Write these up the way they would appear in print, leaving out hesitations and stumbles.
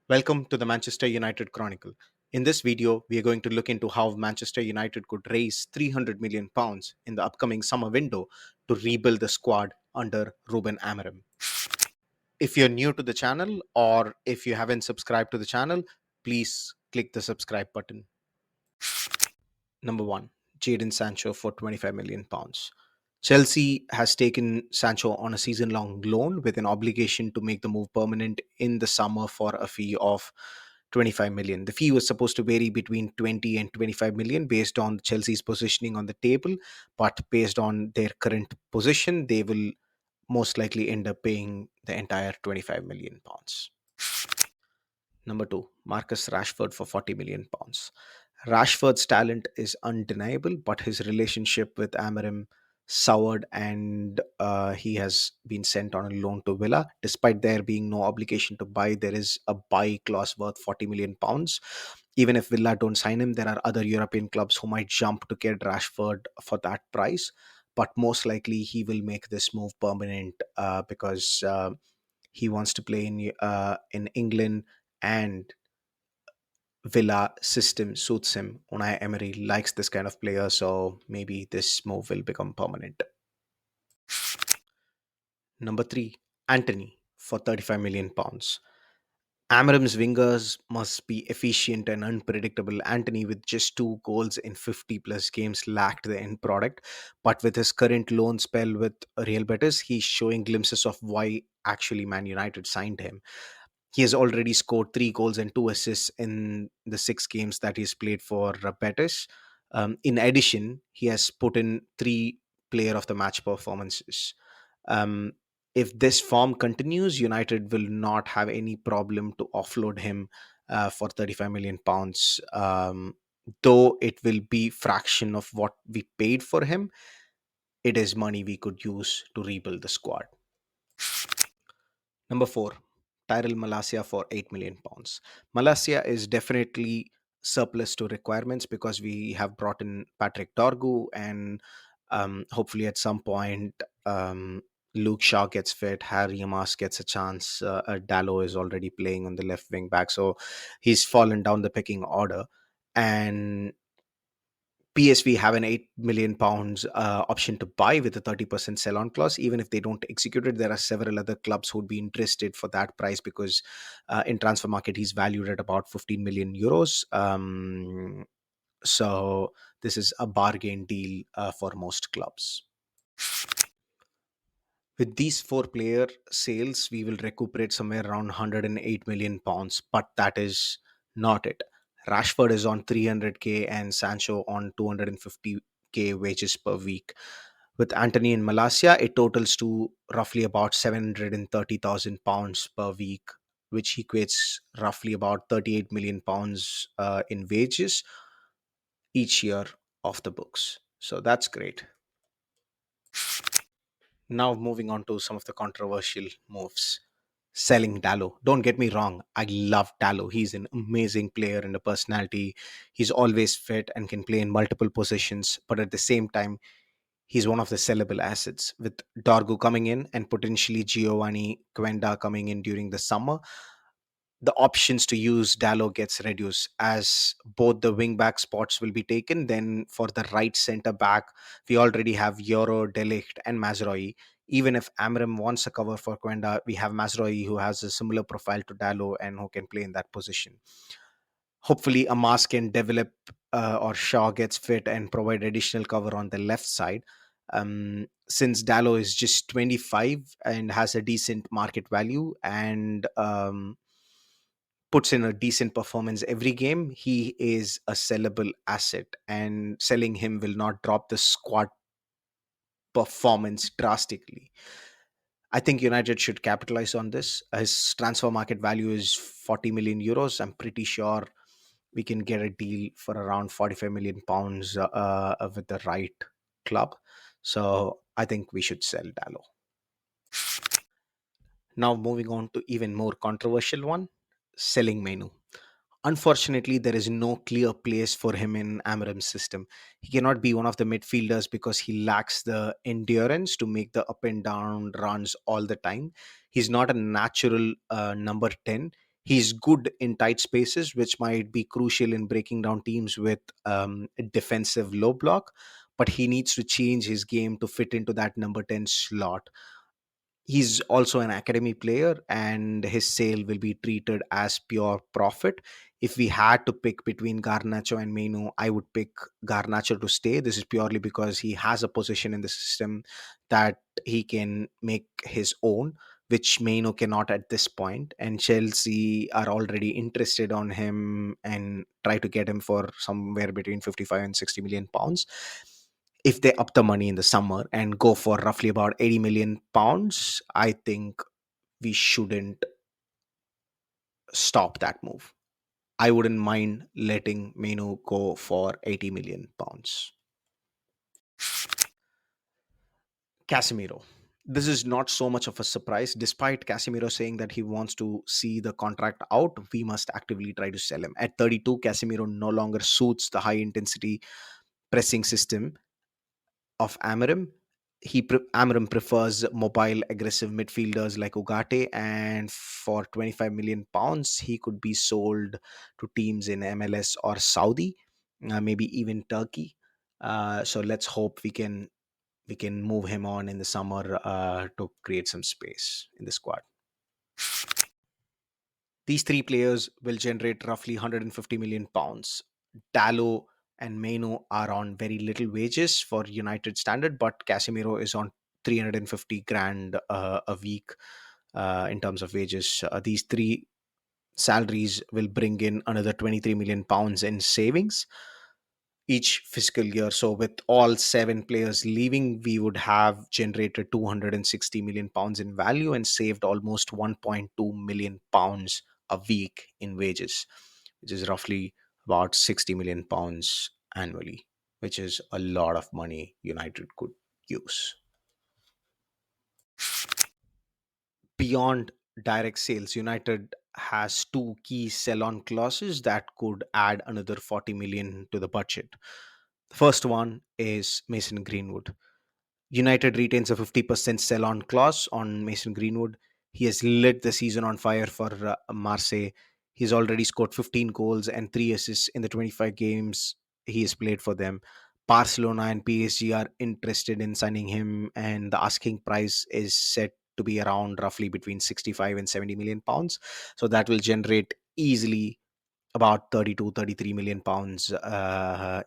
Welcome to the Manchester United Chronicle. In this video, we are going to look into how Manchester United could raise £300 million in the upcoming summer window to rebuild the squad under Ruben Amorim. If you're new to the channel or if you haven't subscribed to the channel, please click the subscribe button. Number 1, Jadon Sancho for £25 million. Chelsea has taken Sancho on a season long loan with an obligation to make the move permanent in the summer for a fee of 25 million. The fee was supposed to vary between 20 and 25 million based on Chelsea's positioning on the table, but based on their current position, they will most likely end up paying the entire 25 million pounds. Number 2, Marcus Rashford for 40 million pounds. Rashford's talent is undeniable, but his relationship with Amorim soured, and he has been sent on a loan to Villa. Despite there being no obligation to buy, there is a buy clause worth 40 million pounds. Even if Villa don't sign him, there are other European clubs who might jump to get Rashford for that price. But most likely, he will make this move permanent because he wants to play in England, and Villa system suits him. Unai Emery likes this kind of player, so maybe this move will become permanent. Number 3, Antony for 35 million pounds. Amorim's wingers must be efficient and unpredictable. Antony, with just 2 goals in 50 plus games, lacked the end product. But with his current loan spell with Real Betis, he's showing glimpses of why actually Man United signed him. He has already scored 3 goals and 2 assists in the 6 games that he's played for Betis. In addition, he has put in 3 player of the match performances. Um, if this form continues, United will not have any problem to offload him for 35 million pounds. Though it will be fraction of what we paid for him, it is money we could use to rebuild the squad. Number 4, Tyrell Malacia for 8 million pounds. Malacia is definitely surplus to requirements because we have brought in Patrick Dorgu, and hopefully at some point Luke Shaw gets fit, Harry Amas gets a chance. Dalot is already playing on the left wing back, so he's fallen down the pecking order. And PSV have an 8 million pounds option to buy with a 30% sell on clause. Even if they don't execute it, there are several other clubs who would be interested for that price because in transfer market he's valued at about 15 million euros. So this is a bargain deal for most clubs. With these 4 player sales, we will recuperate somewhere around 108 million pounds, but that is not it. Rashford is on 300k and Sancho on 250k wages per week. With Antony and Malacia, it totals to roughly about 730,000 pounds per week, which equates roughly about 38 million pounds in wages each year off the books. So that's great. Now moving on to some of the controversial moves. Selling Dalot. Don't get me wrong, I love Dalot. He's an amazing player and a personality. He's always fit and can play in multiple positions, but at the same time, he's one of the sellable assets. With Dorgu coming in and potentially Giovanni Quenda coming in during the summer, the options to use Dalot gets reduced as both the wing back spots will be taken. Then for the right center back, we already have Euro, Delict, and Mazraoui. Even if Amram wants a cover for Quenda, we have Mazraoui who has a similar profile to Dalot and who can play in that position. Hopefully, Amas can develop or Shaw gets fit and provide additional cover on the left side. Since Dalot is just 25 and has a decent market value and puts in a decent performance every game, he is a sellable asset, and selling him will not drop the squad performance drastically. I think United should capitalize on this. His transfer market value is 40 million euros. I'm pretty sure we can get a deal for around 45 million pounds with the right club. So I think we should sell Dalot. Now moving on to even more controversial one, selling Mainoo. Unfortunately, there is no clear place for him in Amorim's system. He cannot be one of the midfielders because he lacks the endurance to make the up and down runs all the time. He's not a natural number 10. He's good in tight spaces, which might be crucial in breaking down teams with a defensive low block, but he needs to change his game to fit into that number 10 slot. He's also an academy player, and his sale will be treated as pure profit. If we had to pick between Garnacho and Mainoo, I would pick Garnacho to stay. This is purely because he has a position in the system that he can make his own, which Mainoo cannot at this point. And Chelsea are already interested on him and try to get him for somewhere between 55 and 60 million pounds. If they up the money in the summer and go for roughly about 80 million pounds, I think we shouldn't stop that move. I wouldn't mind letting Mainoo go for 80 million pounds. Casemiro. This is not so much of a surprise. Despite Casemiro saying that he wants to see the contract out, we must actively try to sell him. At 32, Casemiro no longer suits the high intensity pressing system of Amorim. Amorim prefers mobile, aggressive midfielders like Ugarte, and for 25 million pounds, he could be sold to teams in MLS or Saudi, maybe even Turkey. So let's hope we can move him on in the summer to create some space in the squad. These three players will generate roughly 150 million pounds. Dalot and Mainoo are on very little wages for United standard, but Casemiro is on 350 grand a week in terms of wages. These three salaries will bring in another 23 million pounds in savings each fiscal year. So, with all seven players leaving, we would have generated 260 million pounds in value and saved almost 1.2 million pounds a week in wages, which is roughly about 60 million pounds annually, which is a lot of money United could use. Beyond direct sales, United has two key sell-on clauses that could add another 40 million to the budget. The first one is Mason Greenwood. United retains a 50% sell-on clause on Mason Greenwood. He has lit the season on fire for Marseille. He's already scored 15 goals and 3 assists in the 25 games he has played for them. Barcelona and PSG are interested in signing him, and the asking price is set to be around roughly between 65 and 70 million pounds. So that will generate easily about 32, 33 million pounds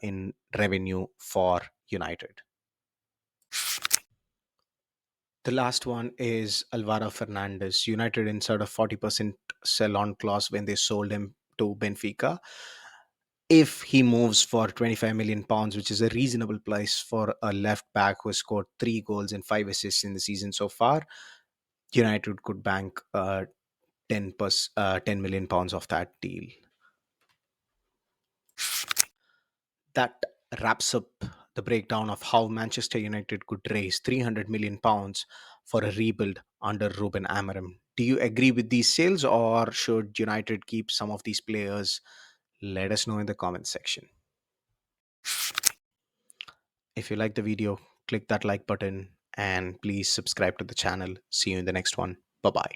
in revenue for United. The last one is Alvaro Fernandez. United insert a 40% sell on clause when they sold him to Benfica. If he moves for 25 million pounds, which is a reasonable price for a left back who has scored 3 goals and 5 assists in the season so far, United could bank 10 million pounds of that deal. That wraps up the breakdown of how Manchester United could raise 300 million pounds for a rebuild under Ruben Amorim. Do you agree with these sales, or should United keep some of these players? Let us know in the comments section. If you like the video, click that like button and please subscribe to the channel. See you in the next one. Bye bye.